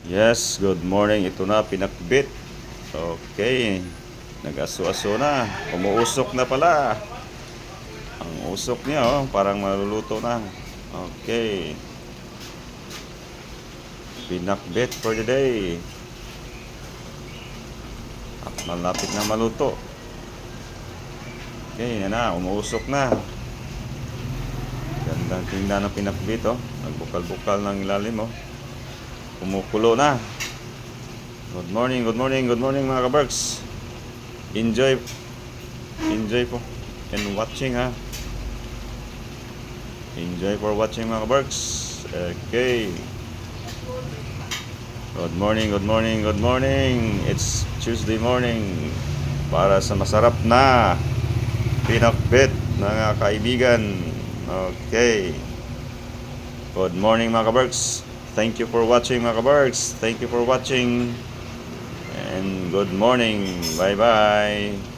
Yes, good morning. Ito na, pinakbit. Okay. Nag-aso-aso na. Umuusok na pala. Ang usok niya, oh, parang maluluto na. Okay. Pinakbit for the day. At malapit na maluto. Okay, yan na. Umuusok na. Gandang tingnan ng pinakbit, oh. Nagbukal-bukal ng ilalim, oh. Kumukulo na. Good morning, good morning, good morning mga kabarks. Enjoy po and watching, ha. Enjoy for watching mga kabarks. Okay. Good morning, good morning, good morning. It's Tuesday morning para sa masarap na pinakbit mga kaibigan. Okay. Good morning mga kabarks. Thank you for watching mga kabarks. Thank you for watching. And good morning. Bye-bye.